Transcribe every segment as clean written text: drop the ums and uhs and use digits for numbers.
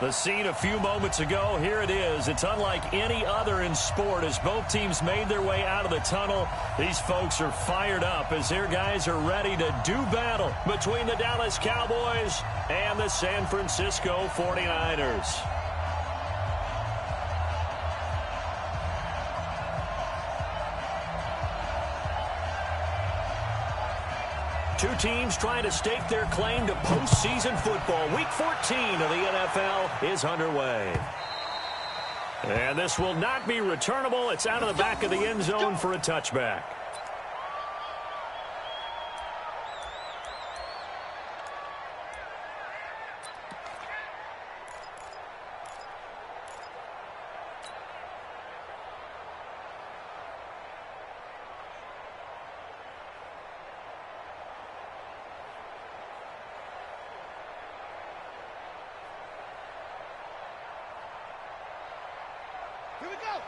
The scene a few moments ago, here it is. It's unlike any other in sport as both teams made their way out of the tunnel. These folks are fired up as their guys are ready to do battle between the Dallas Cowboys and the San Francisco 49ers. Two teams trying to stake their claim to postseason football. Week 14 of the NFL is underway. And this will not be returnable. It's out of the back of the end zone for a touchback.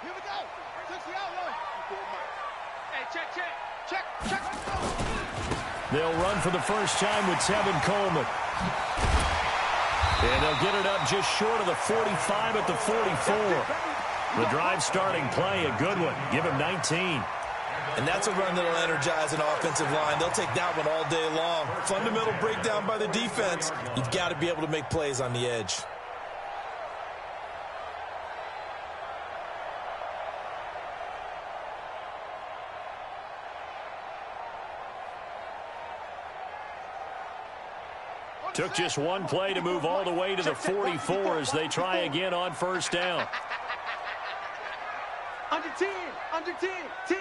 Here we go. 60 out line. Hey, check. They'll run for the first time with Tevin Coleman. And they'll get it up just short of the 45 at the 44. The drive starting play, a good one. Give him 19. And that's a run that'll energize an offensive line. They'll take that one all day long. Fundamental breakdown by the defense. You've got to be able to make plays on the edge. Took just one play to move all the way to the 44 as they try again on first down. Under 10. 10.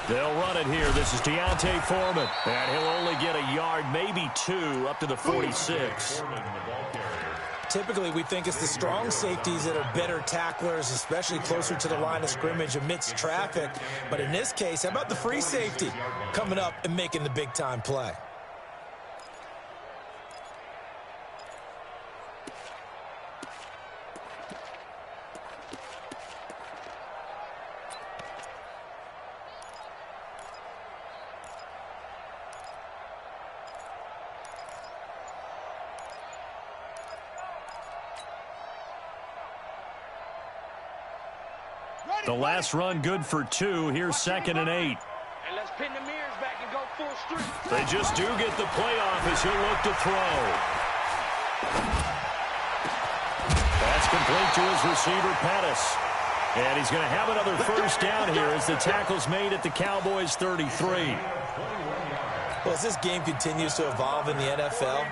They'll run it here. This is Deontay Foreman. And he'll only get a yard, maybe two, up to the 46. Typically, we think it's the strong safeties that are better tacklers, especially closer to the line of scrimmage amidst traffic. But in this case, how about the free safety coming up and making the big-time play? The last run good for two. Here's 2nd and 8. And let's pin the mirrors back and go full street. They just do get the playoff as he'll look to throw. That's complete to his receiver, Pettis. And he's going to have another first down here as the tackle's made at the Cowboys' 33. Well, as this game continues to evolve in the NFL,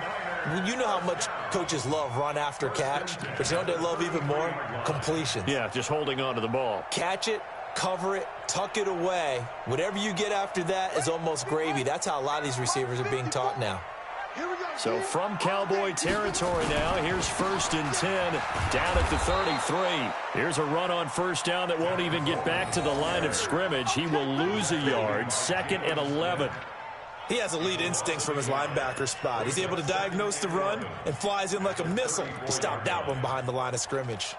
you know how much coaches love run after catch, but you know what they love even more? Completions. Yeah, just holding on to the ball. Catch it, cover it, tuck it away. Whatever you get after that is almost gravy. That's how a lot of these receivers are being taught now. So from Cowboy territory now, here's 1st and 10 down at the 33. Here's a run on first down that won't even get back to the line of scrimmage. He will lose a yard, 2nd and 11. He has elite instincts from his linebacker spot. He's able to diagnose the run and flies in like a missile to stop that one behind the line of scrimmage.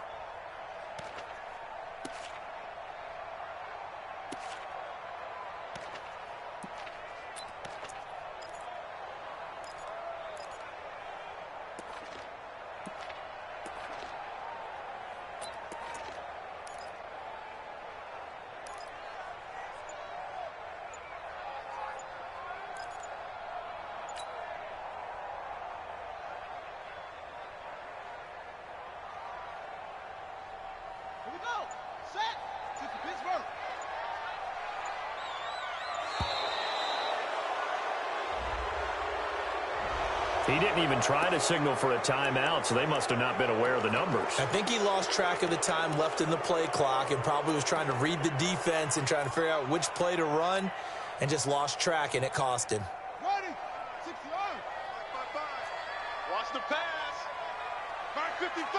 He didn't even try to signal for a timeout, so they must have not been aware of the numbers. I think he lost track of the time left in the play clock and probably was trying to read the defense and trying to figure out which play to run and just lost track, and it cost him. Ready. 60 yards. Watch the pass. Mark 55.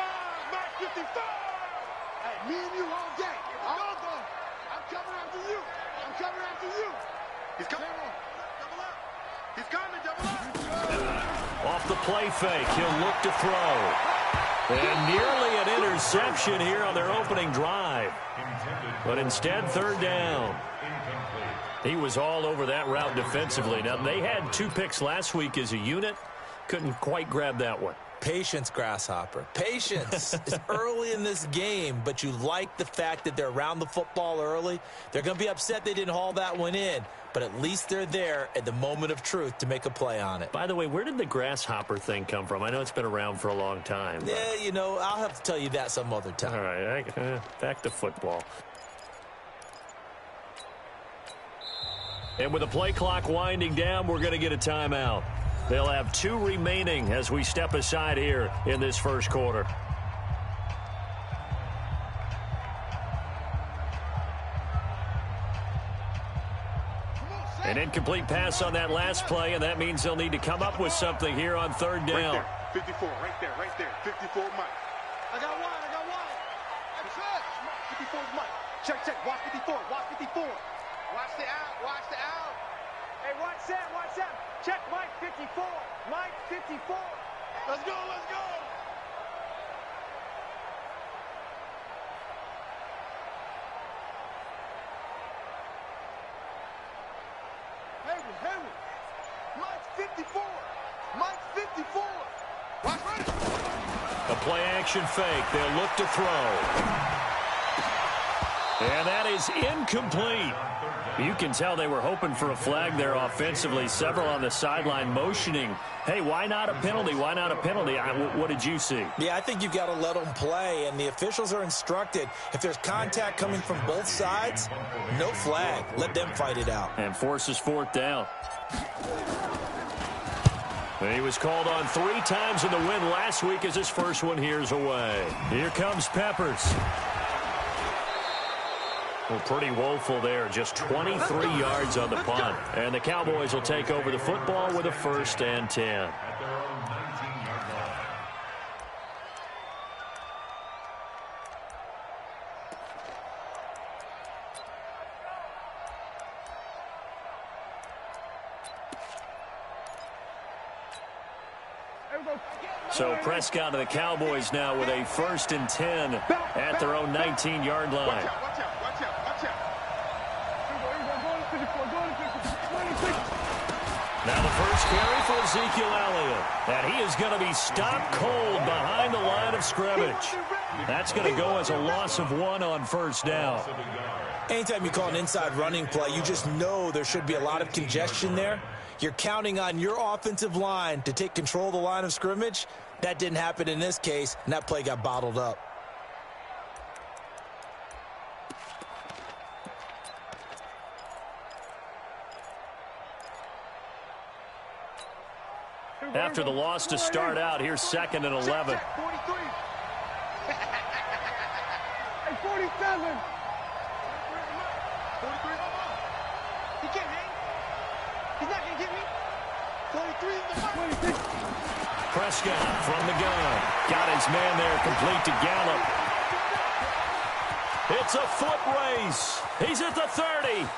Mark 55. Hey, me and you all day. I'm coming after you. I'm coming after you. He's coming. Double up. He's coming. Double up. Off the play fake, he'll look to throw. And nearly an interception here on their opening drive. But instead, third down. He was all over that route defensively. Now, they had 2 picks last week as a unit. Couldn't quite grab that one. Patience, Grasshopper. Patience. It's early in this game, but you like the fact that they're around the football early. They're going to be upset they didn't haul that one in, but at least they're there at the moment of truth to make a play on it. By the way, where did the grasshopper thing come from? I know it's been around for a long time. But... yeah, you know, I'll have to tell you that some other time. All right, back to football. And with the play clock winding down, we're going to get a timeout. They'll have 2 remaining as we step aside here in this first quarter. An incomplete pass on that last play, and that means they'll need to come up with something here on third down. Right there, 54, right there. 54 Mike. I got one. That's it. 54 is Mike. Check. Watch 54. Watch the out. Hey, watch that. Check Mike 54. Mike 54. Let's go. Henry. Mike 54. Watch right. A play action fake. They'll look to throw. And that is incomplete. You can tell they were hoping for a flag there offensively. Several on the sideline motioning, hey, why not a penalty? What did you see? Yeah, I think you've got to let them play, and the officials are instructed, if there's contact coming from both sides, no flag. Let them fight it out. And forces fourth down. He was called on 3 times in the win last week as his first one here's away. Here comes Peppers. Well, pretty woeful there. Just 23 yards on the punt. And the Cowboys will take over the football with a 1st and 10. So Prescott and the Cowboys now with a 1st and 10 at their own 19-yard line. Watch out. Now the first carry for Ezekiel Elliott. And he is going to be stopped cold behind the line of scrimmage. That's going to go as a loss of 1 on 1st down. Anytime you call an inside running play, you just know there should be a lot of congestion there. You're counting on your offensive line to take control of the line of scrimmage. That didn't happen in this case, and that play got bottled up. After the loss to start out, here's 2nd and 11. Check, 43. Hey, 47. 43. He can't hang. He's not going to get me. 43 in the front. Prescott from the gun. Got his man there, complete to Gallup. It's a foot race. He's at the 30.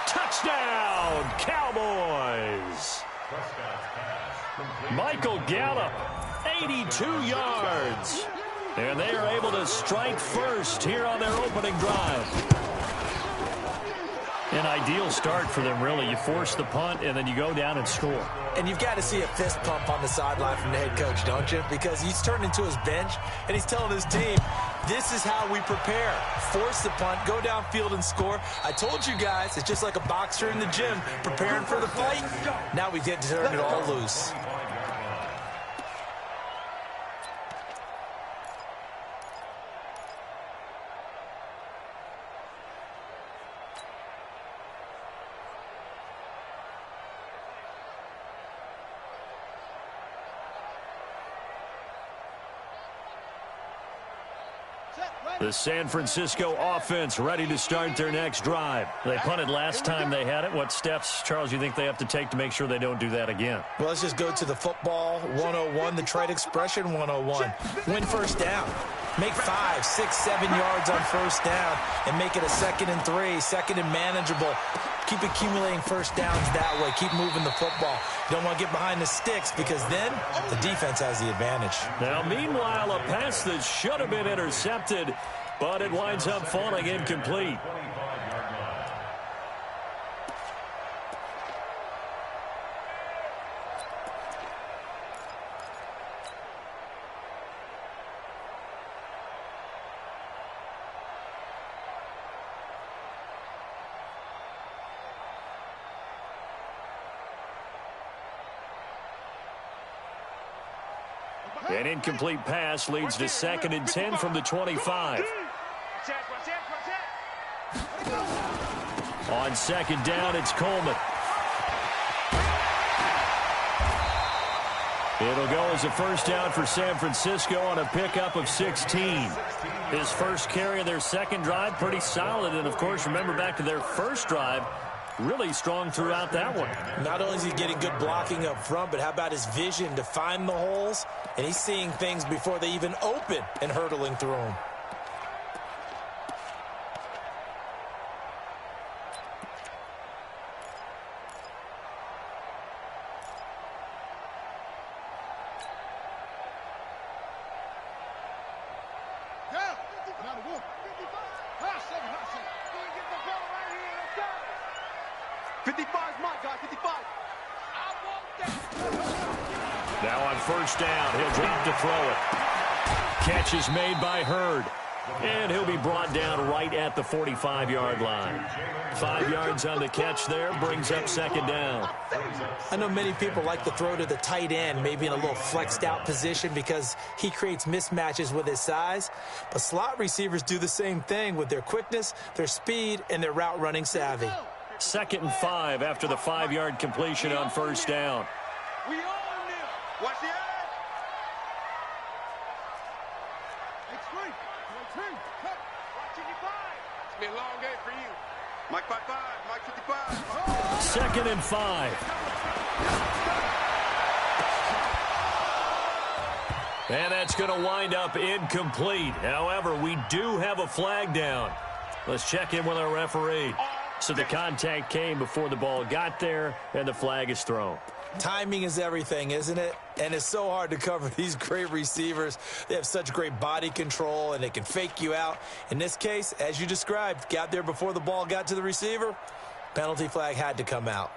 Touchdown, Cowboys. Michael Gallup, 82 yards. And they are able to strike first here on their opening drive. An ideal start for them, really. You force the punt, and then you go down and score. And you've got to see a fist pump on the sideline from the head coach, don't you? Because he's turned into his bench, and he's telling his team, this is how we prepare. Force the punt, go downfield and score. I told you guys, it's just like a boxer in the gym preparing for the fight. Now we get to turn it all loose. The San Francisco offense ready to start their next drive. They punted last time they had it. What steps, Charles, you think they have to take to make sure they don't do that again? Well, let's just go to the football 101, the trade expression 101. Win first down. Make 5, 6, 7 yards on first down and make it a 2nd and 3, 2nd and manageable. Keep accumulating first downs that way. Keep moving the football. You don't want to get behind the sticks because then the defense has the advantage. Now, meanwhile, a pass that should have been intercepted, but it winds up falling incomplete. An incomplete pass leads to 2nd and 10 from the 25. On 2nd down, it's Coleman. It'll go as a first down for San Francisco on a pickup of 16. His first carry of their second drive, pretty solid. And, of course, remember back to their first drive, really strong throughout that one. Not only is he getting good blocking up front, but how about his vision to find the holes? And he's seeing things before they even open and hurtling through them. Now on first down, he'll drop to throw it. Catch is made by Hurd. And he'll be brought down right at the 45-yard line. 5 yards on the catch there, brings up 2nd down. I know many people like to throw to the tight end, maybe in a little flexed out position because he creates mismatches with his size. But slot receivers do the same thing with their quickness, their speed, and their route running savvy. 2nd and 5 after the 5-yard completion on first down. We own them. Watch the eye. Extreme. Watch 55. It's been a long day for you. Mike 55. Mike 55. 2nd and 5. And that's going to wind up incomplete. However, we do have a flag down. Let's check in with our referee. So the contact came before the ball got there, and the flag is thrown. Timing is everything, isn't it? And it's so hard to cover these great receivers. They have such great body control, and they can fake you out. In this case, as you described, got there before the ball got to the receiver. Penalty flag had to come out.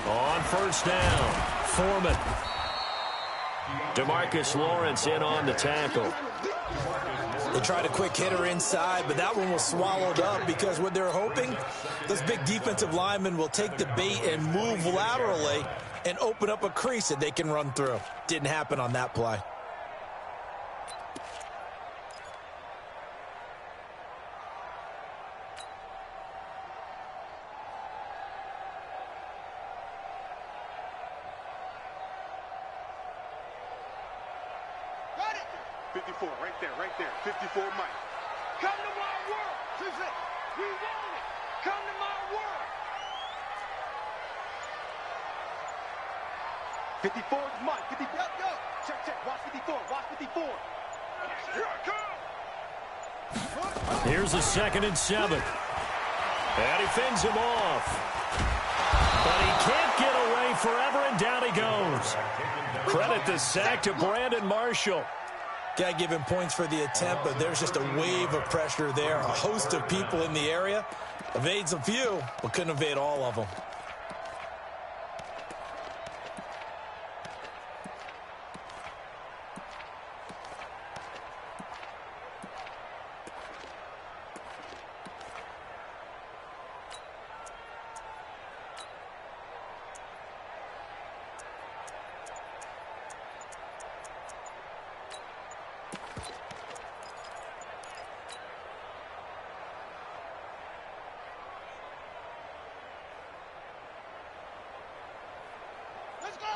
On first down, Foreman. DeMarcus Lawrence in on the tackle. They tried a quick hitter inside, but that one was swallowed up because what they're hoping, those big defensive linemen will take the bait and move laterally and open up a crease that they can run through. Didn't happen on that play. Right there. 54 Mike. Come to my world. We want it. Come to my world. 54 is Mike. 54. Go. Check. Watch 54. Watch 54. Here I come. Here's a 2nd and 7. And he fends him off. But he can't get away forever, and down he goes. Credit the sack to Brandon Marshall. Got to give him points for the attempt, but there's just a wave of pressure there. A host of people in the area. Evades a few, but couldn't evade all of them.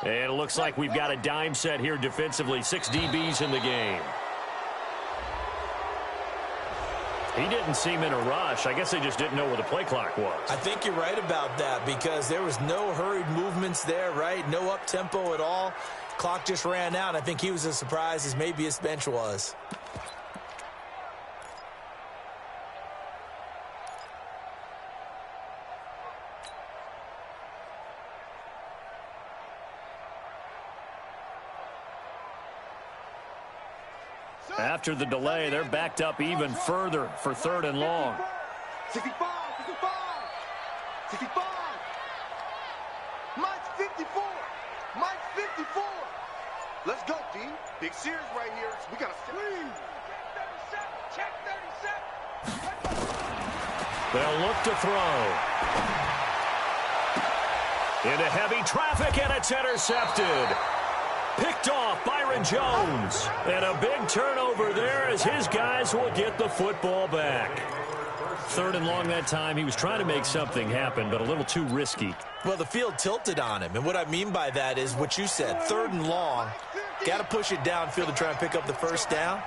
And it looks like we've got a dime set here defensively. 6 DBs in the game. He didn't seem in a rush. I guess they just didn't know where the play clock was. I think you're right about that because there was no hurried movements there, right? No up-tempo at all. Clock just ran out. I think he was as surprised as maybe his bench was. After the delay, they're backed up even further for 3rd and long. 65, 65, 65. Mike's 54. Mike's 54. Let's go, D. Big series right here. We got to scream. Check 37. They'll look to throw. Into heavy traffic, and it's intercepted. Picked off Byron Jones. And a big turnover there as his guys will get the football back. 3rd and long that time. He was trying to make something happen, but a little too risky. Well, the field tilted on him. And what I mean by that is what you said. 3rd and long. Got to push it downfield to try and pick up the first down.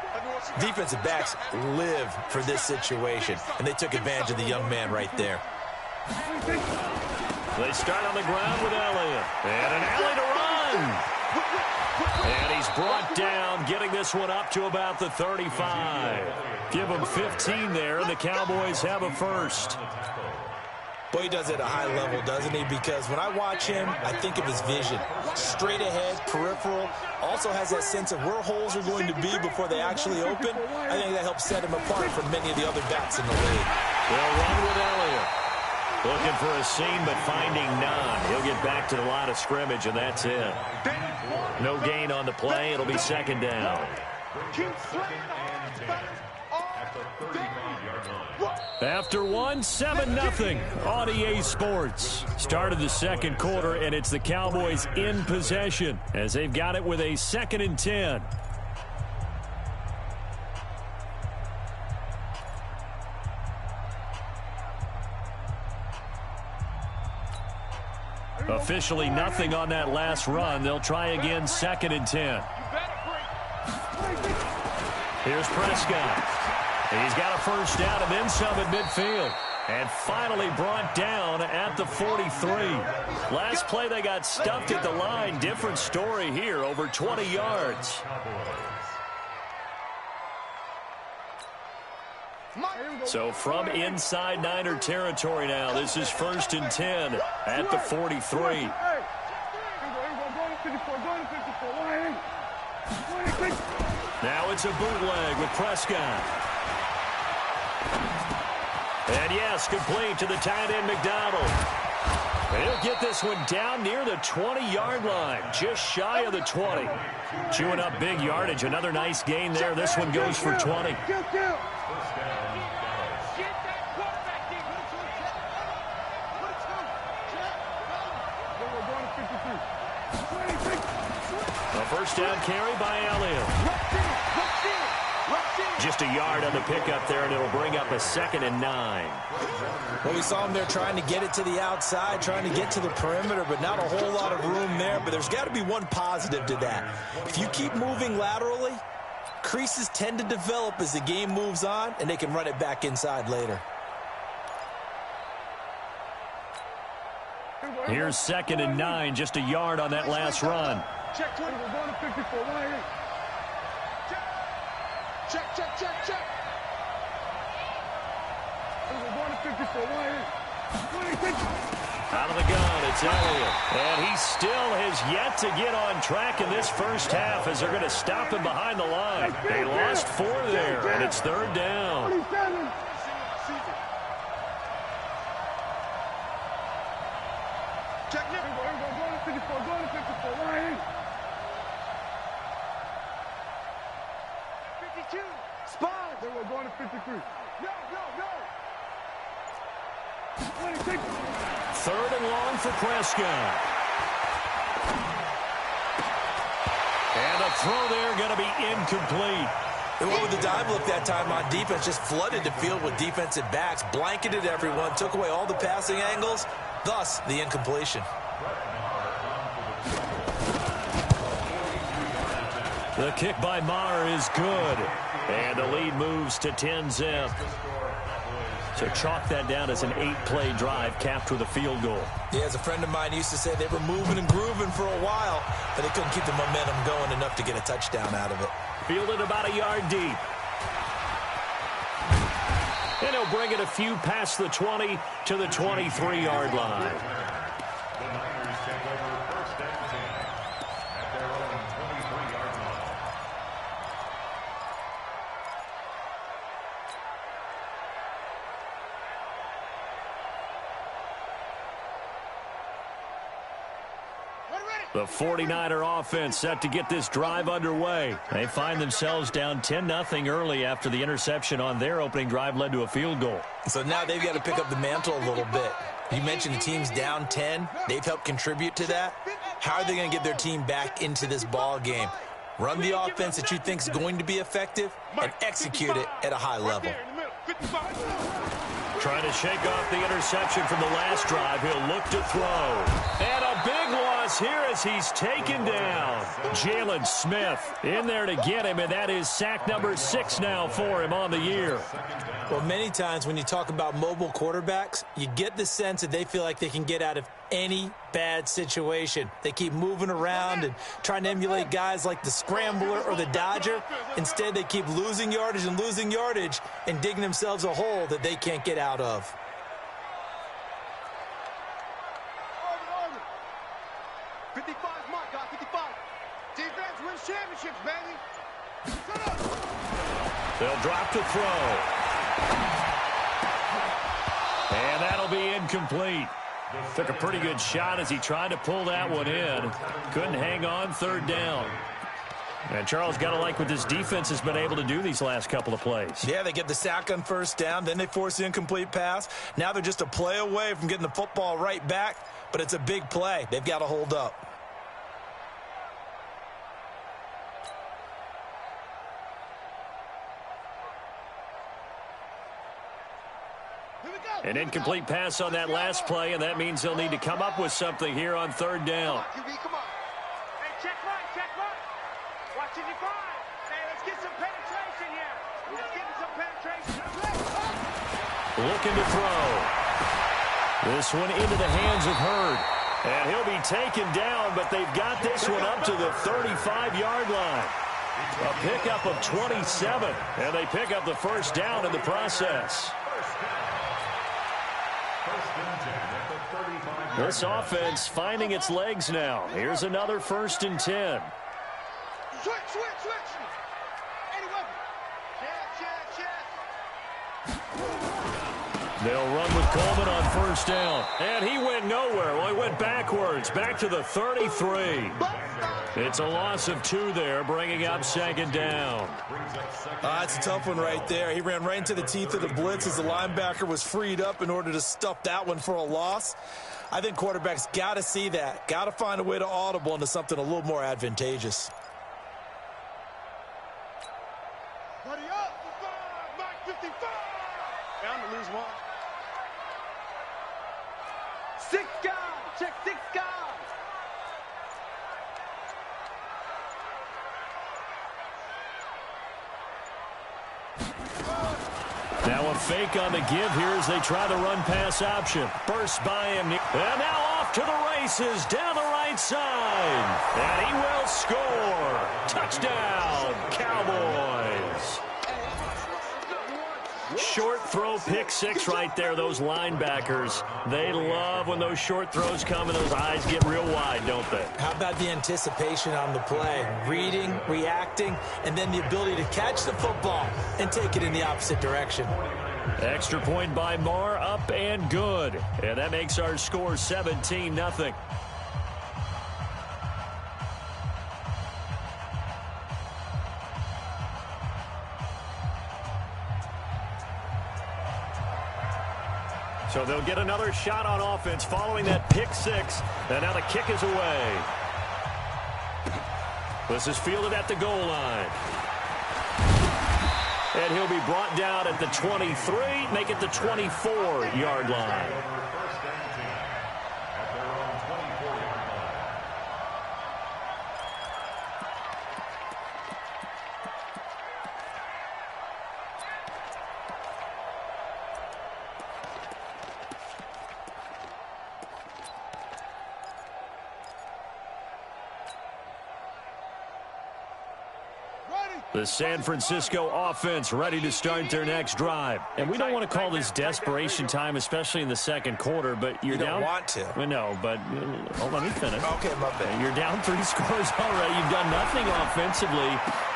Defensive backs live for this situation. And they took advantage of the young man right there. They start on the ground with Elliott. And an alley to run. And he's brought down, getting this one up to about the 35. Give him 15 there, and the Cowboys have a first. Boy, he does it at a high level, doesn't he? Because when I watch him, I think of his vision. Straight ahead, peripheral. Also has that sense of where holes are going to be before they actually open. I think that helps set him apart from many of the other backs in the league. They'll run with Elliott. Looking for a seam, but finding none. He'll get back to the line of scrimmage, and that's it. No gain on the play. It'll be 2nd down. After one, 7-0 on EA Sports. Started the 2nd quarter, and it's the Cowboys in possession as they've got it with a 2nd and 10. Officially nothing on that last run. They'll try again, 2nd and 10. Here's Prescott. He's got a first down and then some at midfield. And finally brought down at the 43. Last play they got stuffed at the line. Different story here, over 20 yards. So from inside Niner territory now, this is 1st and 10 at the 43. Now it's a bootleg with Prescott. And yes, complete to the tight end McDonald. He'll get this one down near the 20-yard line, just shy of the 20. Chewing up big yardage, another nice gain there. This one goes for 20. A first down carry by Elliott. Just a yard on the pickup there, and it'll bring up a 2nd and 9. Well, we saw him there trying to get it to the outside, trying to get to the perimeter, but not a whole lot of room there. But there's got to be one positive to that. If you keep moving laterally, creases tend to develop as the game moves on, and they can run it back inside later. Here's 2nd and 9, just a yard on that last run. Check 20. We're going to 54. Right here. Check, check, check, check. We're going to 54. Right here. Out of the gun, it's Elliott. And he still has yet to get on track in this first half as they're going to stop him behind the line. They lost 4 there, and it's 3rd down. 27. Check, Nick. We're going to 54. Going to 54. Right here. 52. Spy. Then we're going to 53. No, no, no. 26. 3rd and long for Prescott. And a throw there going to be incomplete. And what with the dive look that time on defense, just flooded the field with defensive backs, blanketed everyone, took away all the passing angles, thus the incompletion. The kick by Maher is good. And the lead moves to 10-zip. So chalk that down as an 8-play drive capped with a field goal. Yeah, as a friend of mine used to say, they were moving and grooving for a while, but they couldn't keep the momentum going enough to get a touchdown out of it. Fielded about a yard deep. And he'll bring it a few past the 20 to the 23-yard line. The 49er offense set to get this drive underway. They find themselves down 10-0 early after the interception on their opening drive led to a field goal. So now they've got to pick up the mantle a little bit. You mentioned the team's down 10. They've helped contribute to that. How are they going to get their team back into this ball game? Run the offense that you think is going to be effective and execute it at a high level. Trying to shake off the interception from the last drive. He'll look to throw. And a big loss here as he's taken down. Jalen Smith in there to get him, and that is sack number 6 now for him on the year. Well, many times when you talk about mobile quarterbacks, you get the sense that they feel like they can get out of any bad situation. They keep moving around and trying to emulate guys like the scrambler or the dodger. Instead, they keep losing yardage and digging themselves a hole that they can't get out of. Championships, baby. They'll drop to throw. And that'll be incomplete. Took a pretty good shot as he tried to pull that one in. Couldn't hang on, 3rd down. And Charles, got to like what this defense has been able to do these last couple of plays. Yeah, they get the sack on 1st down, then they force the incomplete pass. Now they're just a play away from getting the football right back, but it's a big play. They've got to hold up. An incomplete pass on that last play, and that means they'll need to come up with something here on 3rd down. Hey, check right. Watching your five. Hey, let's get some penetration here. Let's get some penetration. Looking to throw. This one into the hands of Hurd. And he'll be taken down, but they've got this one up to the 35-yard line. A pickup of 27, and they pick up the 1st down in the process. This offense finding its legs now. Here's another 1st and 10. Switch. Any weapon. They'll run with Coleman on 1st down. And he went nowhere. Well, he went backwards, back to the 33. It's a loss of 2 there, bringing up 2nd down. That's a tough one right there. He ran right into the teeth of the blitz as the linebacker was freed up in order to stuff that one for a loss. I think quarterbacks got to see that. Got to find a way to audible into something a little more advantageous. Buddy up. 55. Bound to lose one. 6 guys. Check 6 guys. Now a fake on the give here as they try the run-pass option. Burst by him. And now off to the races down the right side. And he will score. Touchdown, Cowboys. Short throw, pick 6 right there. Those linebackers, they love when those short throws come and those eyes get real wide, don't they? How about the anticipation on the play? Reading, reacting, and then the ability to catch the football and take it in the opposite direction. Extra point by Maher, up and good. And that makes our score 17-0. So they'll get another shot on offense following that pick 6. And now the kick is away. This is fielded at the goal line. And he'll be brought down at the 23, make it the 24-yard line. The San Francisco offense ready to start their next drive. And we don't want to call this desperation time, especially in the second quarter, but you're down. You don't want to. I know, but let me finish. Okay, my bad. You're down 3 scores already. You've done nothing offensively,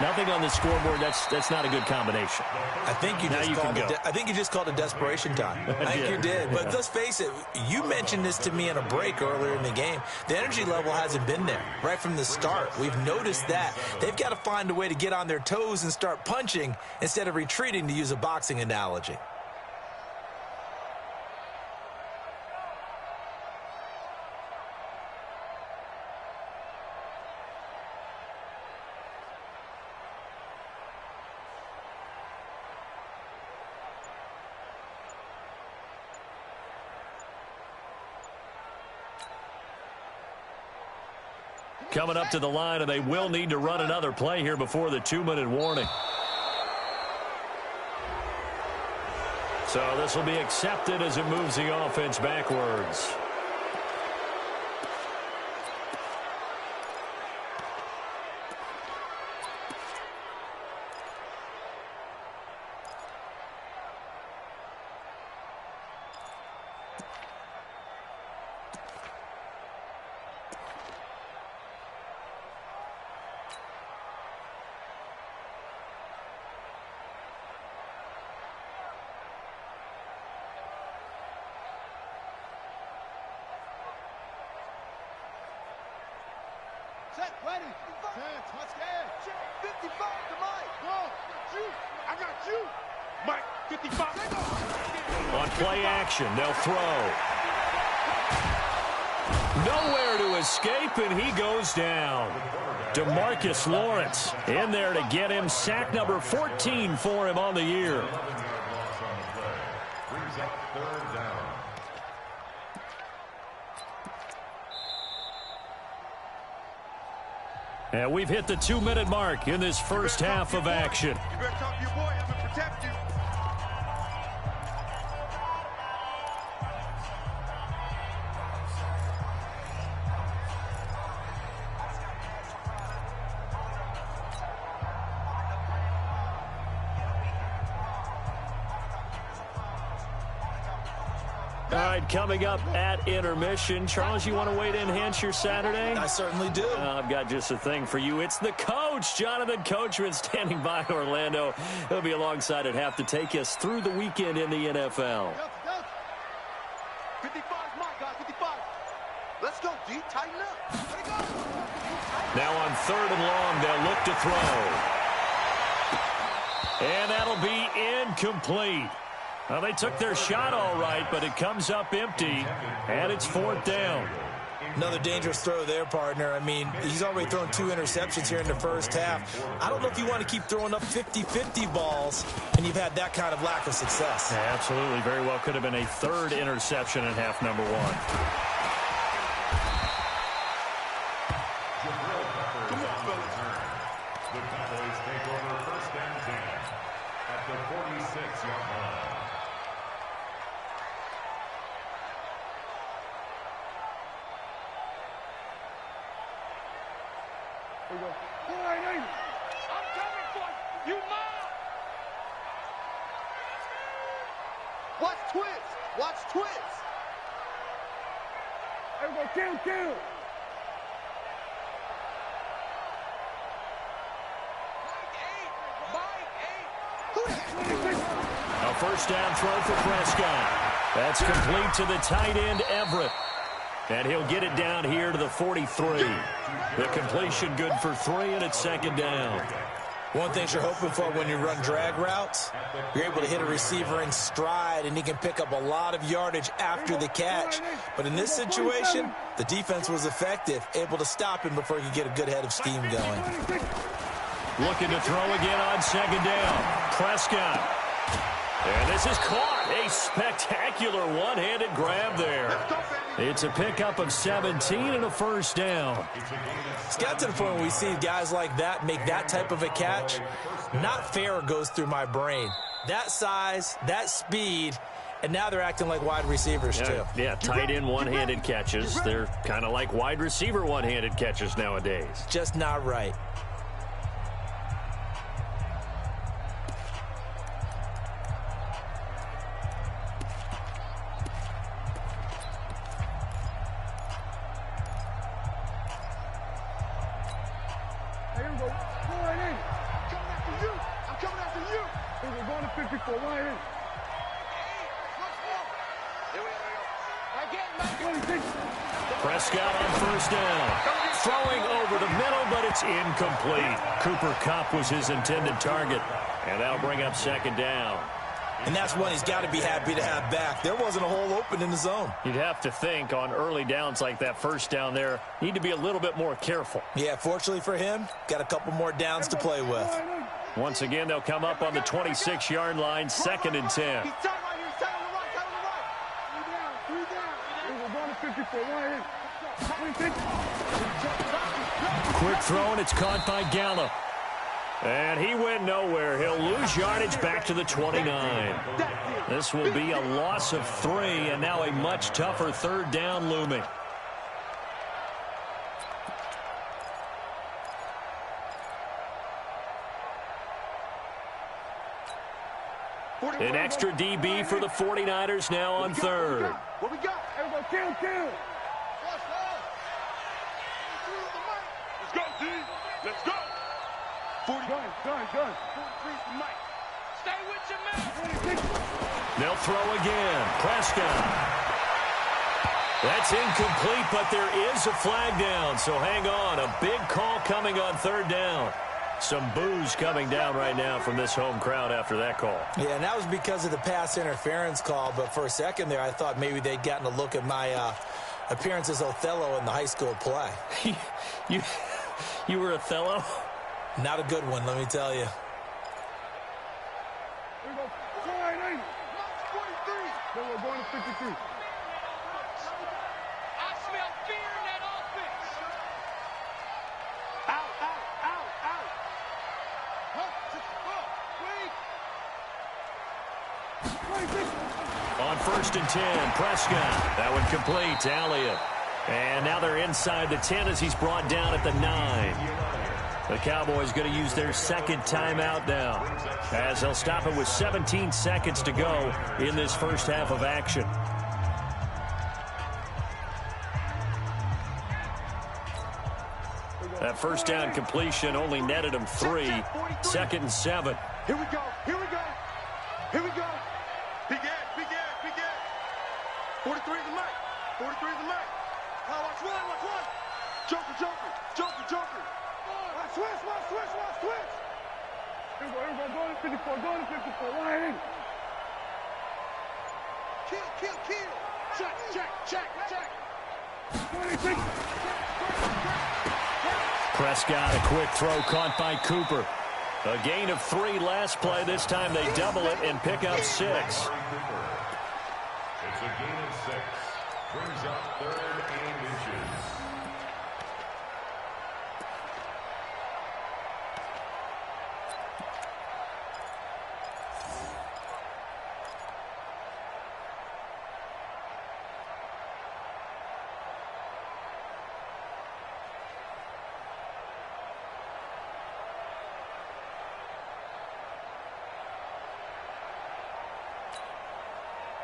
nothing on the scoreboard. That's not a good combination. I think you just called it desperation time. I think you did. But let's face it, you mentioned this to me in a break earlier in the game. The energy level hasn't been there right from the start. We've noticed that. They've got to find a way to get on their toes and start punching instead of retreating, to use a boxing analogy. Coming up to the line, and they will need to run another play here before the 2-minute warning. So this will be accepted as it moves the offense backwards. Set, ready. 10, touchdown. 55 to Mike. Go. I got you. Mike, 55. On play action, they'll throw. Nowhere to escape, and he goes down. DeMarcus Lawrence in there to get him. Sack number 14 for him on the year. And we've hit the 2-minute mark in this first half of action. You better talk to your boy. I'm going to protect you. All right, coming up at intermission. Charles, you want to wait to enhance your Saturday? I certainly do. I've got just a thing for you. It's the coach, Jonathan Coachman, standing by Orlando. He'll be alongside at half to take us through the weekend in the NFL. 55, Mike, guys, 55. Let's go, D. Tighten up. Let it go. Now on 3rd and long, they'll look to throw. And that'll be incomplete. Well, they took their shot all right, but it comes up empty, and it's 4th down. Another dangerous throw there, partner. I mean, he's already thrown 2 interceptions here in the first half. I don't know if you want to keep throwing up 50-50 balls, and you've had that kind of lack of success. Yeah, absolutely. Very well could have been a 3rd interception in half number 1. Come on, fellas. The Cowboys take over 1st and 10 at the 46-yard line. I'm coming for you, Mom! Watch twist. Watch twist. Everybody, kill. A 1st down throw for Prescott. That's complete to the tight end, Everett. And he'll get it down here to the 43. The completion good for 3, and it's 2nd down. One thing you're hoping for when you run drag routes, you're able to hit a receiver in stride, and he can pick up a lot of yardage after the catch. But in this situation, the defense was effective, able to stop him before he could get a good head of steam going. Looking to throw again on 2nd down. Prescott. And this is caught. A spectacular one-handed grab there. It's a pickup of 17 and a 1st down. It's got to the point where we see guys like that make that type of a catch. Not fair goes through my brain. That size, that speed, and now they're acting like wide receivers too. Yeah, tight end one-handed catches. They're kind of like wide receiver one-handed catches nowadays. Just not right. going to 54. Why in? Prescott on first down. Throwing over the middle, but it's incomplete. Cooper Kupp was his intended target. And that'll bring up second down. And that's one he's got to be happy to have back. There wasn't a hole open in the zone. You'd have to think on early downs like that first down there, need to be a little bit more careful. Yeah, fortunately for him, got a couple more downs to play with. Once again, they'll come up on the 26-yard line, 2nd and 10. Quick throw, and it's caught by Gallup. And he went nowhere. He'll lose yardage back to the 29. This will be a loss of 3, and now a much tougher 3rd down looming. An extra DB for the 49ers now on 3rd. What we got? Everybody kill. Let's go, D. Let's go. 40. Gun. Stay with your man. They'll throw again. Prescott. That's incomplete, but there is a flag down, so hang on. A big call coming on 3rd down. Some boos coming down right now from this home crowd after that call. Yeah, and that was because of the pass interference call, but for a second there, I thought maybe they'd gotten a look at my appearance as Othello in the high school play. You were Othello? Not a good one, let me tell you. Here we go. 43. Then we're going to 53. I smell fear in that offense. Out. On 1st and 10, Prescott. That one complete to Elliott. And now they're inside the 10 as he's brought down at the 9. The Cowboys going to use their 2nd timeout now, as they'll stop it with 17 seconds to go in this first half of action. That first down completion only netted him 3. 2nd and 7. Here we go. Big ass. 43 is the mic. Watch one. Joker. Switch. Here we go. Going to 54. Why in? Kill. Check. 26. Prescott, a quick throw caught by Cooper. A gain of 3 last play. This time they double it and pick up 6. It's a gain of 6. Brings up 3rd and inches.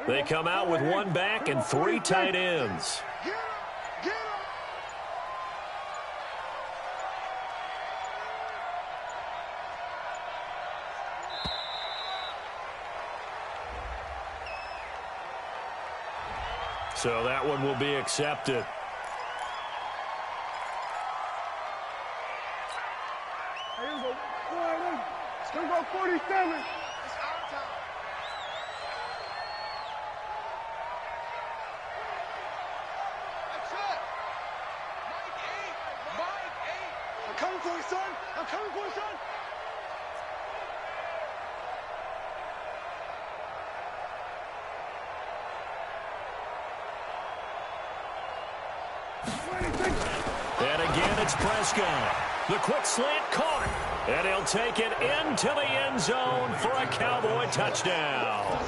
They come out with 1 back and 3 tight ends. Get him. So that one will be accepted. Here we go. It's going to go 47. I'm coming for you, son. And again, it's Prescott. The quick slant caught. And he'll take it into the end zone for a Cowboy touchdown.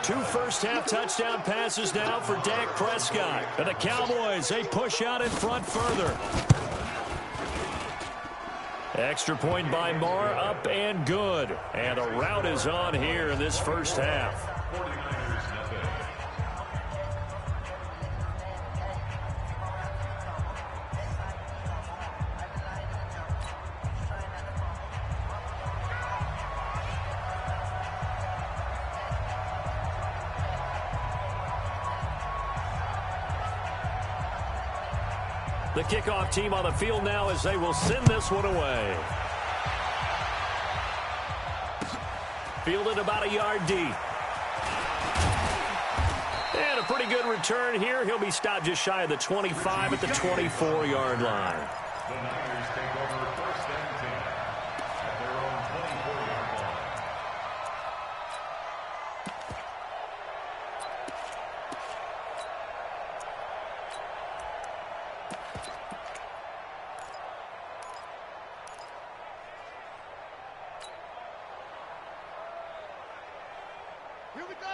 2 first-half touchdown passes now for Dak Prescott. And the Cowboys, they push out in front further. Extra point by Marr, up and good. And a rout is on here in this first half. The kickoff team on the field now as they will send this one away. Fielded about a yard deep. And a pretty good return here. He'll be stopped just shy of the 25 at the 24-yard line. The Niners take over first and 10 at their own 24-yard line.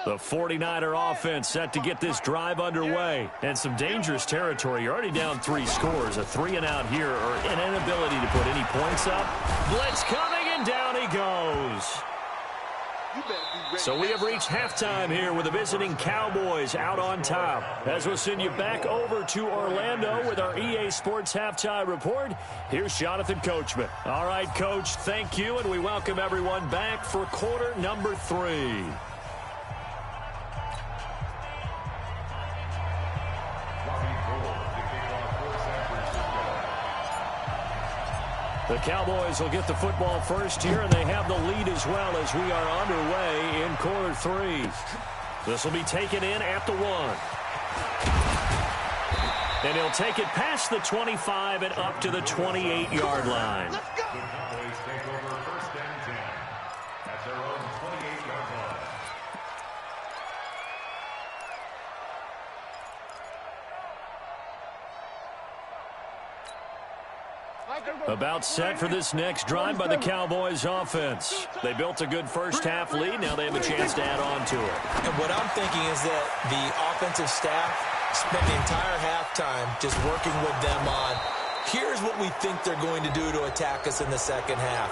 The 49er offense set to get this drive underway. And some dangerous territory. You're already down 3 scores. A 3-and-out here or an inability to put any points up. Blitz coming, and down he goes. So we have reached halftime here with the visiting Cowboys out on top. As we'll send you back over to Orlando with our EA Sports Halftime Report, here's Jonathan Coachman. All right, Coach, thank you, and we welcome everyone back for quarter number 3. The Cowboys will get the football first here, and they have the lead as well as we are underway in quarter 3. This will be taken in at the 1. And he'll take it past the 25 and up to the 28-yard line. The Cowboys take over first and 10 at their own 28-yard line. About set for this next drive by the Cowboys offense. They built a good first-half lead. Now they have a chance to add on to it. And what I'm thinking is that the offensive staff spent the entire halftime just working with them on, here's what we think they're going to do to attack us in the second half.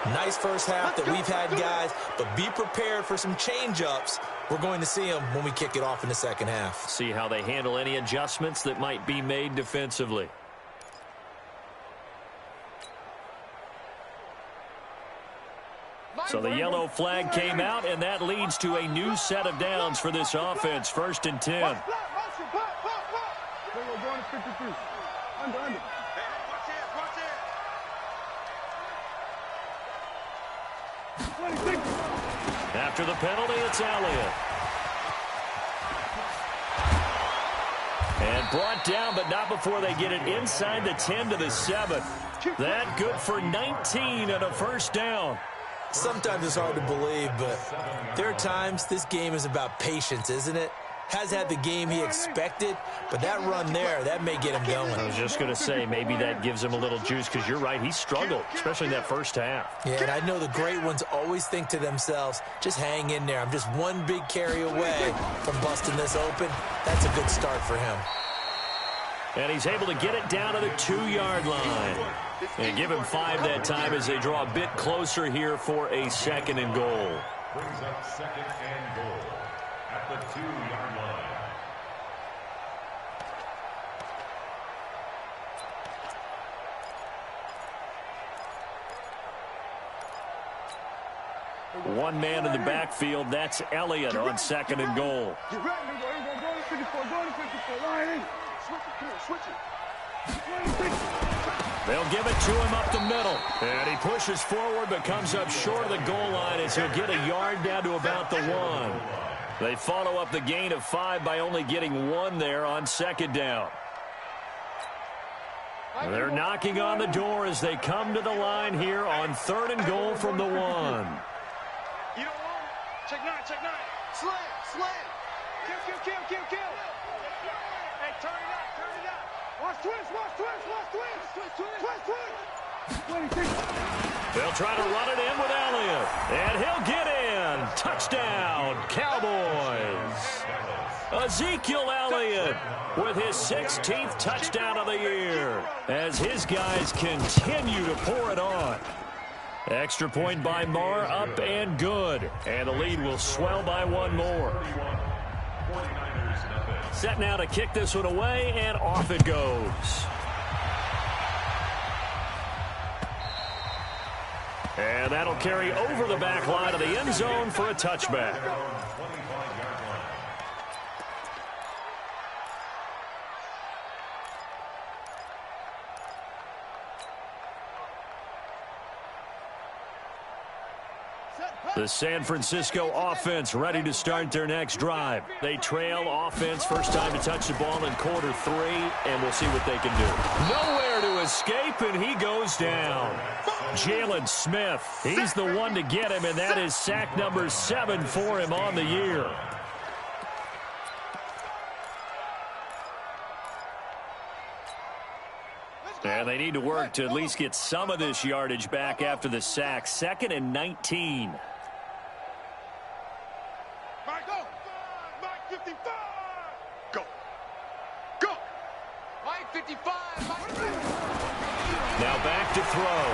Nice first half that we've had, guys, but be prepared for some change-ups. We're going to see them when we kick it off in the second half. See how they handle any adjustments that might be made defensively. So the yellow flag came out, and that leads to a new set of downs for this offense. 1st and 10. Under. After the penalty, it's Elliott. And brought down, but not before they get it inside the 10 to the 7. That good for 19 and a first down. Sometimes it's hard to believe, but there are times this game is about patience, isn't it? Has had the game he expected, but that run there, that may get him going. I was just going to say, maybe that gives him a little juice, because you're right, he struggled, especially in that first half. Yeah, and I know the great ones always think to themselves, just hang in there. I'm just one big carry away from busting this open. That's a good start for him. And he's able to get it down to the 2-yard line. And give him 5 that time as they draw a bit closer here for a 2nd and goal. Brings up 2nd and goal at the 2-yard line. One man in the backfield, that's Elliott on 2nd and goal. Get ready, nigga. Go to 54. Go to 54. Line in. Switch it. They'll give it to him up the middle. And he pushes forward but comes up short of the goal line as he'll get a yard down to about the 1. They follow up the gain of 5 by only getting 1 there on 2nd down. They're knocking on the door as they come to the line here on 3rd and goal from the 1. You don't want it. Check 9. Slam. Kill. Hey, turn it up. Watch twist. They'll try to run it in with Elliott. And he'll get in. Touchdown, Cowboys. Ezekiel Elliott with his 16th touchdown of the year as his guys continue to pour it on. Extra point by Marr, up and good. And the lead will swell by 1 more. Set now to kick this one away, and off it goes. And that'll carry over the back line of the end zone for a touchback. The San Francisco offense ready to start their next drive. They trail offense, first time to touch the ball in quarter 3, and we'll see what they can do. Nowhere to escape, and he goes down. Jalen Smith, he's the one to get him, and that is sack number 7 for him on the year. And they need to work to at least get some of this yardage back after the sack. 2nd and 19. Mike 55. Go. Go. Mike 55. Now back to throw.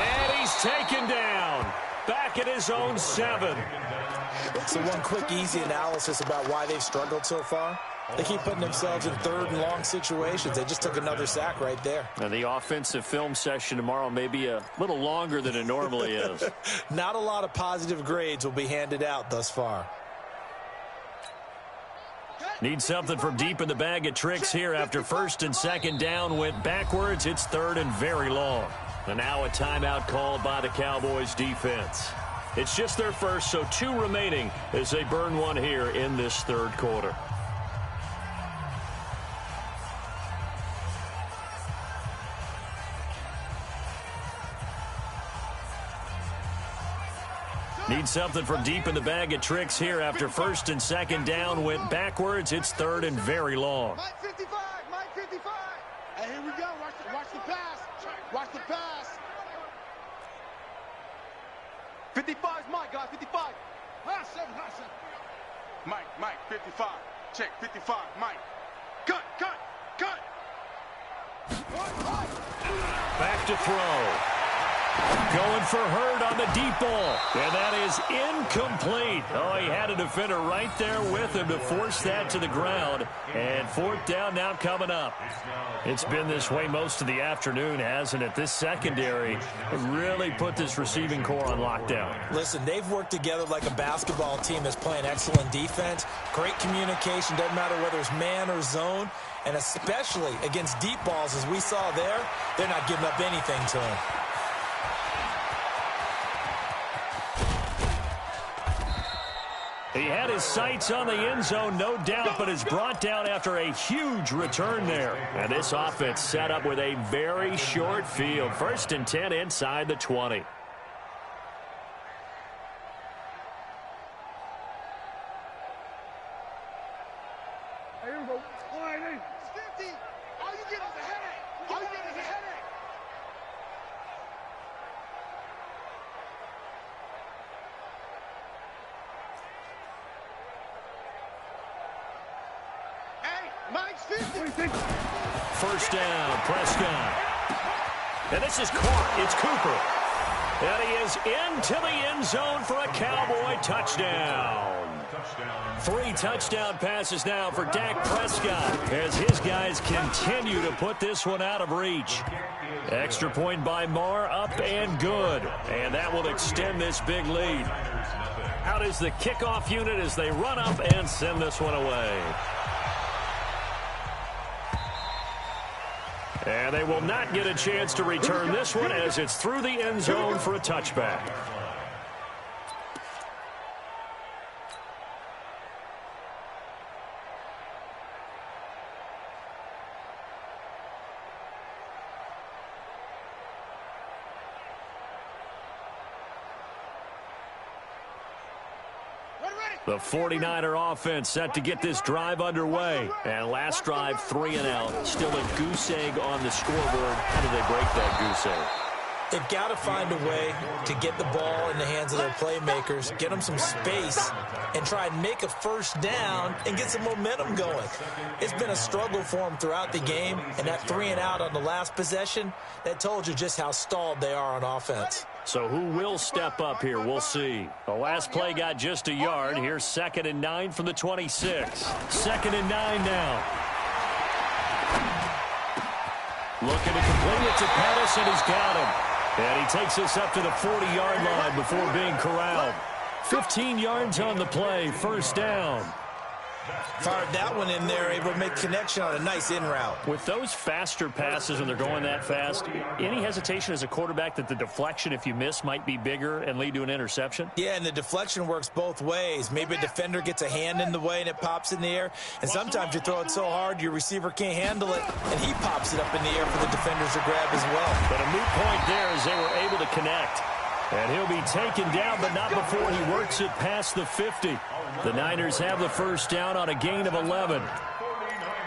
And he's taken down. Back at his own 7. So one quick, easy analysis about why they've struggled so far. They keep putting themselves in 3rd and long situations. They just took another sack right there. Now the offensive film session tomorrow may be a little longer than it normally is. Not a lot of positive grades will be handed out thus far. Need something from deep in the bag of tricks here after 1st and 2nd down went backwards. It's 3rd and very long. And now a timeout called by the Cowboys defense. It's just their first, so 2 remaining as they burn one here in this 3rd quarter. Need something from deep in the bag of tricks here after 1st and 2nd down went backwards. It's 3rd and very long. Mike 55. Mike 55. Hey, here we go. Watch the pass. Watch the pass. 55 is Mike, guys. 55. High 7. Mike 55. Check 55. Mike. Cut. Back to throw. Going for Hurd on the deep ball. And that is incomplete. Oh, he had a defender right there with him to force that to the ground. And 4th down now coming up. It's been this way most of the afternoon, hasn't it? This secondary really put this receiving core on lockdown. Listen, they've worked together like a basketball team that's playing excellent defense. Great communication, doesn't matter whether it's man or zone. And especially against deep balls, as we saw there, they're not giving up anything to him. He had his sights on the end zone, no doubt, but is brought down after a huge return there. And this offense set up with a very short field. 1st and 10 inside the 20. Here we go. 50. All you get is a headache. All you get is a headache. Mike's 50. 1st down, Prescott. And this is caught. It's Cooper. And he is into the end zone for a Cowboy touchdown. 3 touchdown passes now for Dak Prescott as his guys continue to put this one out of reach. Extra point by Marr, up and good. And that will extend this big lead. Out is the kickoff unit as they run up and send this one away. And they will not get a chance to return this one as it's through the end zone for a touchback. The 49er offense set to get this drive underway. And last drive, 3 and out. Still a goose egg on the scoreboard. How do they break that goose egg? They've got to find a way to get the ball in the hands of their playmakers, get them some space, and try and make a 1st down and get some momentum going. It's been a struggle for them throughout the game, and that 3 and out on the last possession, that told you just how stalled they are on offense. So who will step up here? We'll see. The last play got just a yard. Here's 2nd and 9 from the 26. 2nd and 9 now. Looking to complete it to Pettis, and he's got him. And he takes us up to the 40-yard line before being corralled. 15 yards on the play, 1st down. Fired that one in there, able to make connection on a nice in route. With those faster passes when they're going that fast, any hesitation as a quarterback that the deflection, if you miss, might be bigger and lead to an interception? Yeah, and the deflection works both ways. Maybe a defender gets a hand in the way and it pops in the air, and sometimes you throw it so hard your receiver can't handle it, and he pops it up in the air for the defenders to grab as well. But a moot point there as they were able to connect. And he'll be taken down, but not before he works it past the 50. The Niners have the first down on a gain of 11.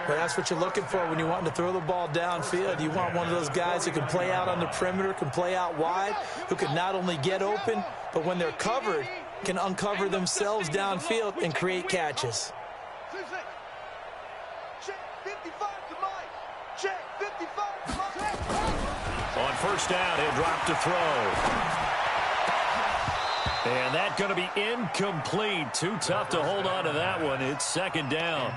But that's what you're looking for when you want to throw the ball downfield. You want one of those guys who can play out on the perimeter, can play out wide, who can not only get open, but when they're covered, can uncover themselves downfield and create catches. Check 55 to Mike. Check 55 to Mike. On first down, he'll drop to throw. And that's going to be incomplete. Too tough to hold on to that one. It's second down.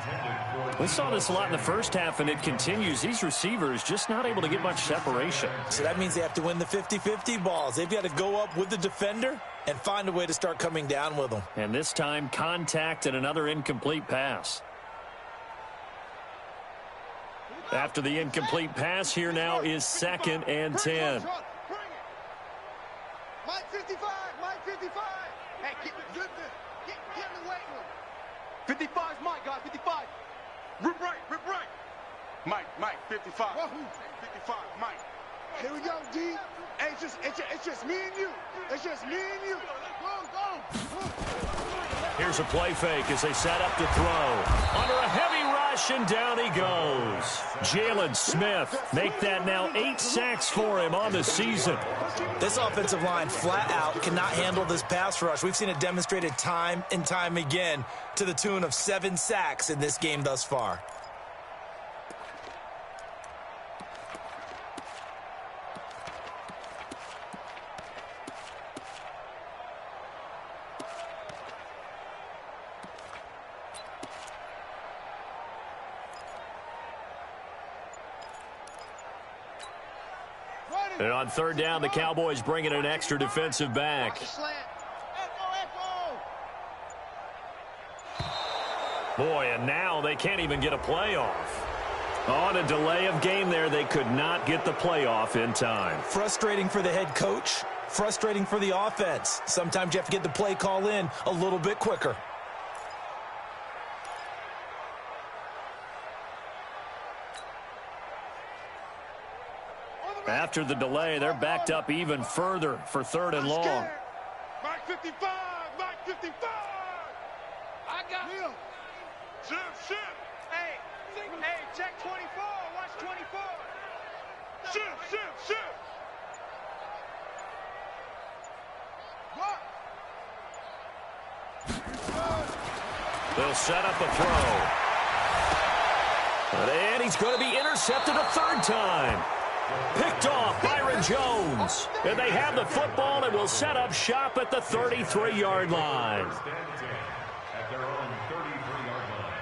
We saw this a lot in the first half, and it continues. These receivers just not able to get much separation. So that means they have to win the 50-50 balls. They've got to go up with the defender and find a way to start coming down with them. And this time, contact and another incomplete pass. After the incomplete pass, here now is 2nd and 10. Mike 55, Mike 55. Hey, get in the weight room. 55 is Mike, guys. 55. Rip right. Mike, 55. 55, Mike. Here we go, D. Hey, it's just me and you. It's just me and you. Go. Here's a play fake as they set up to throw. Under a heavy rush, and down he goes. Jalen Smith make that now 8 sacks for him on the season. This offensive line flat out cannot handle this pass rush. We've seen it demonstrated time and time again to the tune of 7 sacks in this game thus far. And on third down, the Cowboys bring in an extra defensive back. Boy, and now they can't even get a play off. On a delay of game there, they could not get the playoff in time. Frustrating for the head coach, frustrating for the offense. Sometimes you have to get the play call in a little bit quicker. After the delay, they're backed up even further for 3rd and long. Mike 55, Mike 55. I got him. Shift. Hey, check 24. Watch 24. Shift. What? They'll set up a throw. And he's going to be intercepted a 3rd time. Picked off Byron Jones. And they have the football and will set up shop at the 33-yard line. At their own 33-yard line.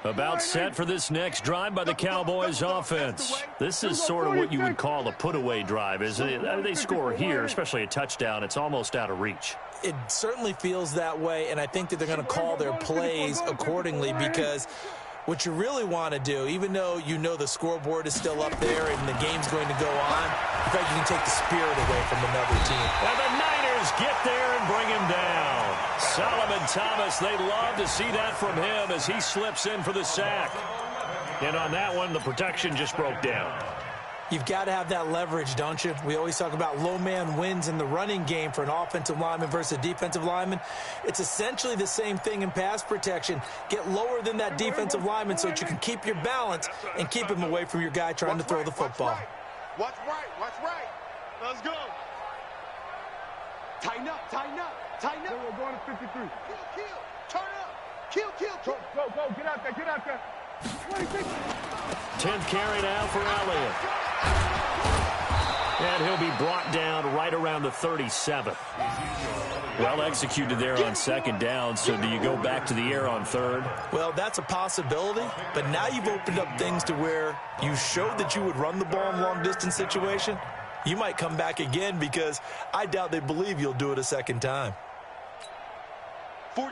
About set for this next drive by the Cowboys offense. This is sort of what you would call a put-away drive. As they score here, especially a touchdown, it's almost out of reach. It certainly feels that way, and I think that they're going to call their plays accordingly, because what you really want to do, even though you know the scoreboard is still up there and the game's going to go on, in fact, you can take the spirit away from another team. And the Niners get there and bring him down. Solomon Thomas, they love to see that from him as he slips in for the sack. And on that one, the protection just broke down. You've got to have that leverage, don't you? We always talk about low man wins in the running game for an offensive lineman versus a defensive lineman. It's essentially the same thing in pass protection. Get lower than that defensive lineman so that you can keep your balance and keep him away from your guy trying to throw the football. Watch right. Let's go. Tighten up. We're going to 53. Kill. Turn up. Kill. Go. Get out there. 10th carry now for Elliott. And he'll be brought down right around the 37th. Well executed there on second down, so do you go back to the air on third? Well, that's a possibility, but now you've opened up things to where you showed that you would run the ball in long-distance situation. You might come back again because I doubt they believe you'll do it a second time.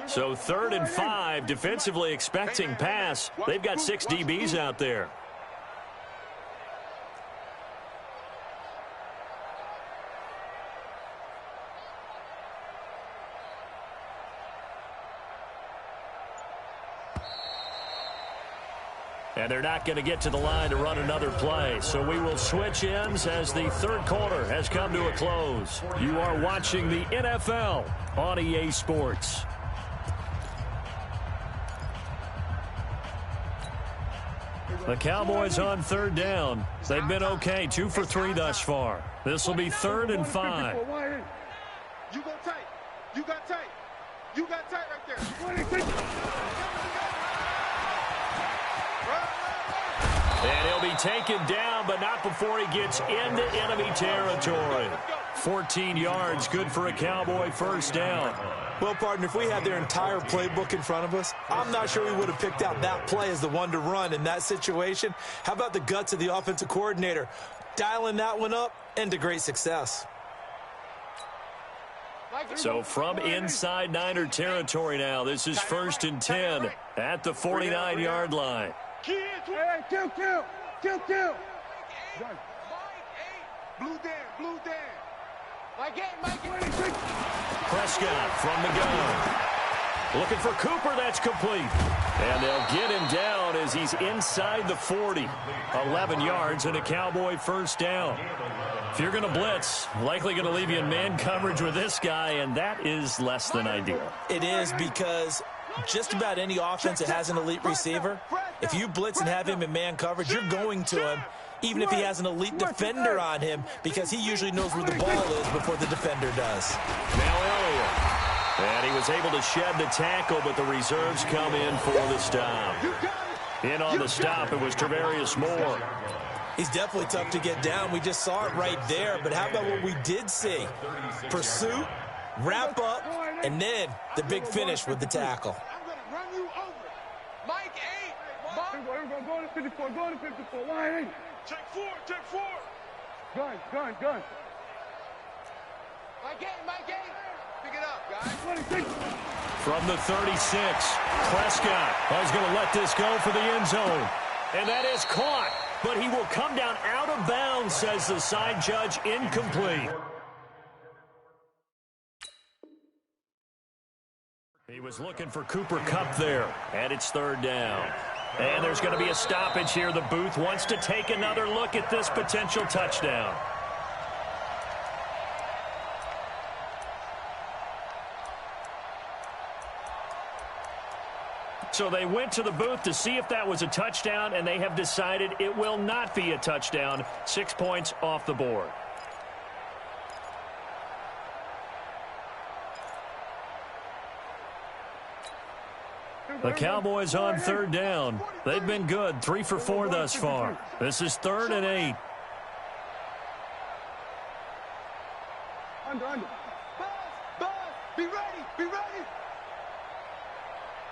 So 3rd and 5, defensively expecting pass. They've got 6 DBs out there. And they're not going to get to the line to run another play. So we will switch ends as the third quarter has come to a close. You are watching the NFL on EA Sports. The Cowboys on 3rd down. They've been okay, 2 for 3 thus far. This will be 3rd and 5. You go tight. You got tight. You got tight right there. And he'll be taken down, but not before he gets into enemy territory. 14 yards, good for a Cowboy first down. Well, partner, if we had their entire playbook in front of us, I'm not sure we would have picked out that play as the one to run in that situation. How about the guts of the offensive coordinator? Dialing that one up into great success. So from inside Niner territory now, this is 1st and 10 at the 49-yard line. Hey, kill. Blue Dan. Mike 8. Prescott from the gun. Looking for Cooper, that's complete. And they'll get him down as he's inside the 40. 11 yards and a Cowboy first down. If you're going to blitz, likely going to leave you in man coverage with this guy, and that is less than ideal. It is because just about any offense that has an elite receiver, if you blitz and have him in man coverage, you're going to him, even if he has an elite defender on him, because he usually knows where the ball is before the defender does. Now Elliott. And he was able to shed the tackle, but the reserves come in for the stop. In on the stop, it was Travarius Moore. He's definitely tough to get down. We just saw it right there, but how about what we did see? Pursuit, wrap up, and then the big finish with the tackle. I'm going to run you over. Mike 8. Go to 54. Line 8. Check 4. Gun. Mike 8. Pick it up, guys. From the 36, Prescott is going to let this go for the end zone. And that is caught, but he will come down out of bounds, says the side judge, incomplete. He was looking for Cooper Kupp there, and it's 3rd down. And there's going to be a stoppage here. The booth wants to take another look at this potential touchdown. So they went to the booth to see if that was a touchdown, and they have decided it will not be a touchdown. 6 points off the board. The Cowboys on 3rd down. They've been good, 3 for 4 thus far. This is 3rd and 8. Under. Buzz. Be ready.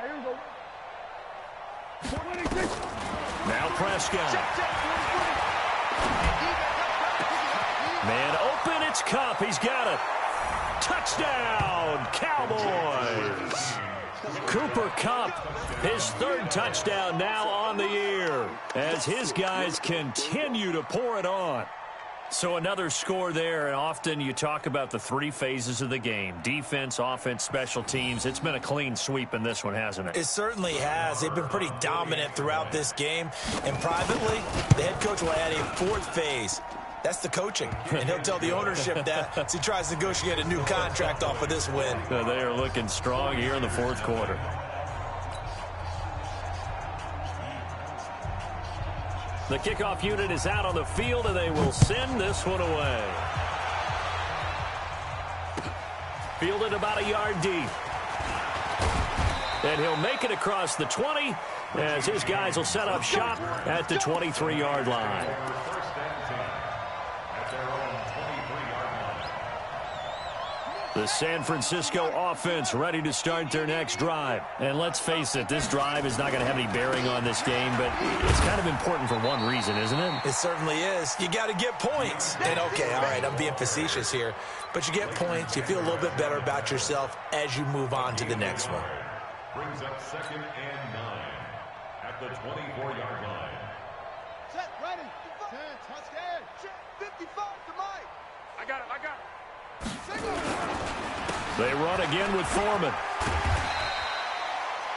Here we go. Now Prescott. Man open, it's Kupp. He's got it. Touchdown, Cowboys. Cooper Kupp, his 3rd touchdown now on the year as his guys continue to pour it on. So another score there, and often you talk about the 3 phases of the game. Defense, offense, special teams. It's been a clean sweep in this one, hasn't it? It certainly has. They've been pretty dominant throughout this game. And privately, the head coach will add a 4th phase. That's the coaching. And he'll tell the ownership that as he tries to negotiate a new contract off of this win. So they are looking strong here in the 4th quarter. The kickoff unit is out on the field, and they will send this one away. Fielded about a yard deep. And he'll make it across the 20 as his guys will set up shop at the 23-yard line. The San Francisco offense ready to start their next drive. And let's face it, this drive is not going to have any bearing on this game, but it's kind of important for one reason, isn't it? It certainly is. You got to get points. And okay, all right, I'm being facetious here, but you get points, you feel a little bit better about yourself as you move on to the next one. Brings up 2nd and 9 at the 24-yard line. Set, ready. 10, touchdown. Check, 55 to Mike. I got it. They run again with Foreman.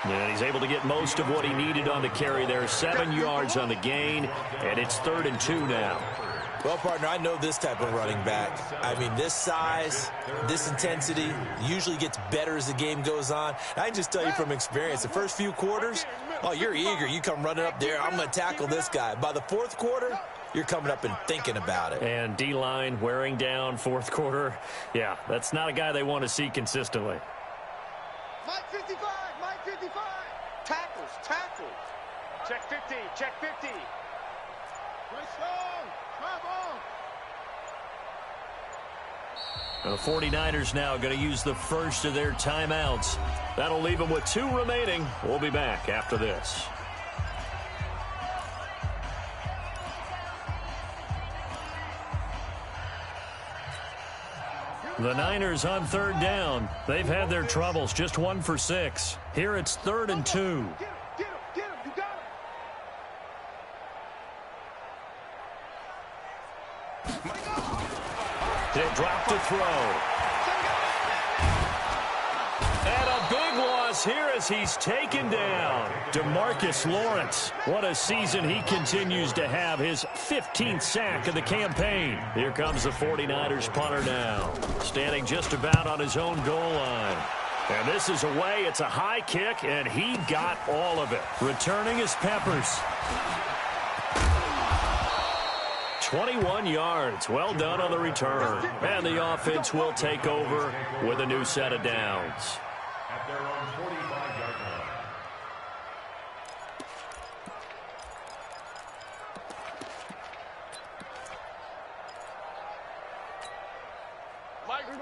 And he's able to get most of what he needed on the carry there. 7 yards on the gain, and it's 3rd and 2 now. Well, partner, I know this type of running back. I mean, this size, this intensity usually gets better as the game goes on. I can just tell you from experience, the first few quarters, oh, you're eager. You come running up there, I'm going to tackle this guy. By the 4th quarter, you're coming up and thinking about it. And D-line wearing down 4th quarter. Yeah, that's not a guy they want to see consistently. Mike 55, Mike 55. Tackles. Check 50, check 50. Great strong. The 49ers now going to use the first of their timeouts. That'll leave them with 2 remaining. We'll be back after this. The Niners on 3rd down. They've had their troubles, just 1 for 6. Here it's 3rd and 2. Get him, you got him. They drop to throw. And a big loss here as he's taken down. DeMarcus Lawrence. What a season he continues to have. His 15th sack of the campaign. Here comes the 49ers punter now. Standing just about on his own goal line. And this is away. It's a high kick, and he got all of it. Returning is Peppers. 21 yards. Well done on the return. And the offense will take over with a new set of downs. At their own 45-yard line.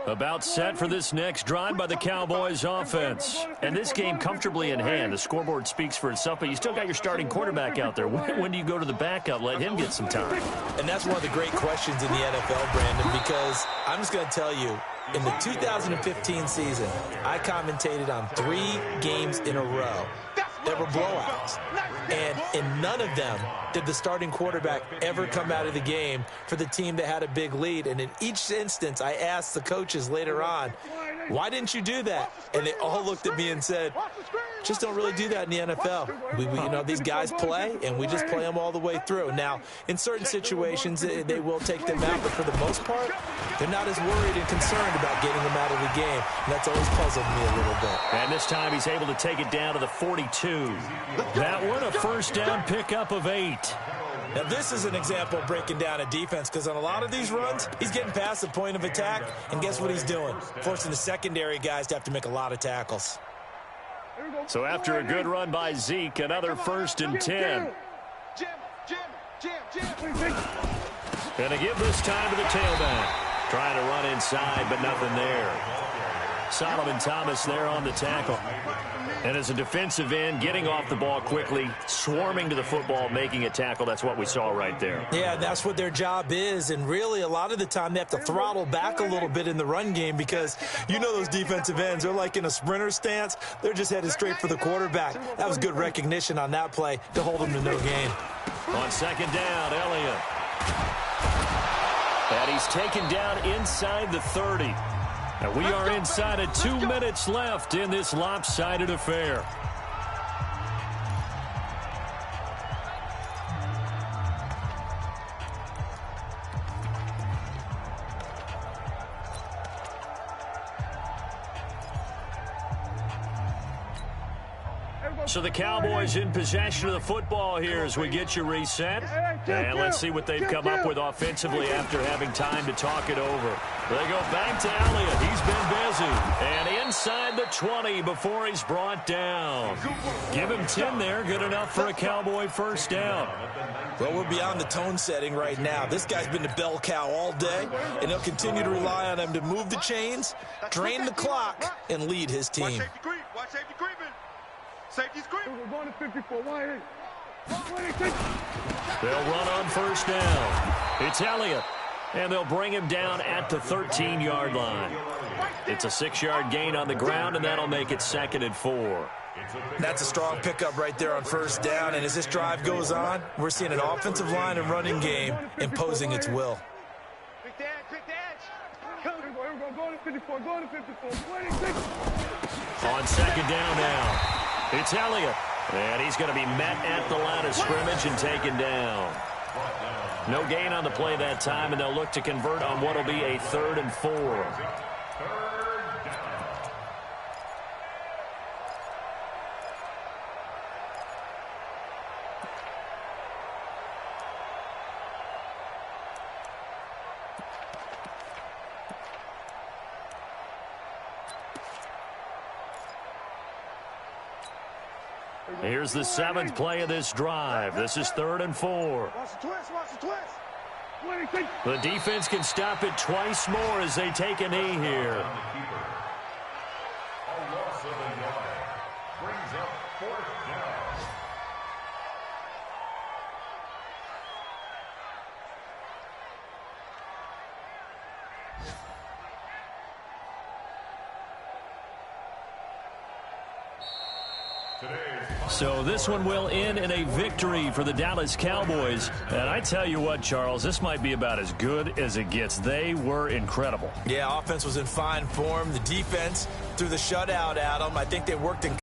About set for this next drive by the Cowboys offense. And this game comfortably in hand. The scoreboard speaks for itself, but you still got your starting quarterback out there. When do you go to the backup? Let him get some time. And that's one of the great questions in the NFL, Brandon, because I'm just going to tell you, in the 2015 season, I commentated on 3 games in a row that were blowouts. And in none of them did the starting quarterback ever come out of the game for the team that had a big lead. And in each instance, I asked the coaches later on, why didn't you do that? And they all looked at me and said, just don't really do that in the NFL. We you know, these guys play, and we just play them all the way through. Now, in certain situations, they will take them out, but for the most part, they're not as worried and concerned about getting them out of the game. And that's always puzzled me a little bit. And this time he's able to take it down to the 42. That one, a first down pickup of 8. Now, this is an example of breaking down a defense, because on a lot of these runs, he's getting past the point of attack, and guess what he's doing? Forcing the secondary guys to have to make a lot of tackles. So after a good run by Zeke, another 1st and 10. Going to give this time to the tailback. Trying to run inside, but nothing there. Solomon Thomas there on the tackle. And as a defensive end, getting off the ball quickly, swarming to the football, making a tackle, that's what we saw right there. Yeah, that's what their job is, and really a lot of the time they have to throttle back a little bit in the run game, because you know those defensive ends, they're like in a sprinter stance. They're just headed straight for the quarterback. That was good recognition on that play to hold them to no gain. On 2nd down, Elliott. And he's taken down inside the 30. And we are inside of 2 minutes left in this lopsided affair. So the Cowboys in possession of the football here as we get you reset. And let's see what they've come up with offensively after having time to talk it over. They go back to Elliott. He's been busy. And inside the 20 before he's brought down. Give him 10 there. Good enough for a Cowboy first down. Well, we're beyond the tone setting right now. This guy's been the bell cow all day, and he'll continue to rely on him to move the chains, drain the clock, and lead his team. Watch safety creeping. Safety's creeping. We're going to 54. Why? They'll run on first down. It's Elliott, and they'll bring him down at the 13-yard line. It's a 6-yard gain on the ground, and that'll make it 2nd and 4. That's a strong pickup right there on first down, and as this drive goes on, we're seeing an offensive line and running game imposing its will. Quick to edge. Go to 54. Go to 54. On 2nd down now. It's Elliott, and he's going to be met at the line of scrimmage and taken down. No gain on the play that time, and they'll look to convert on what will be a 3rd and 4. Here's the 7th play of this drive. This is 3rd and 4. Watch the twist. Watch the twist. The defense can stop it twice more as they take a knee here. A loss of a yard brings up 4th down. So this one will end in a victory for the Dallas Cowboys. And I tell you what, Charles, this might be about as good as it gets. They were incredible. Yeah, offense was in fine form. The defense threw the shutout at them. I think they worked in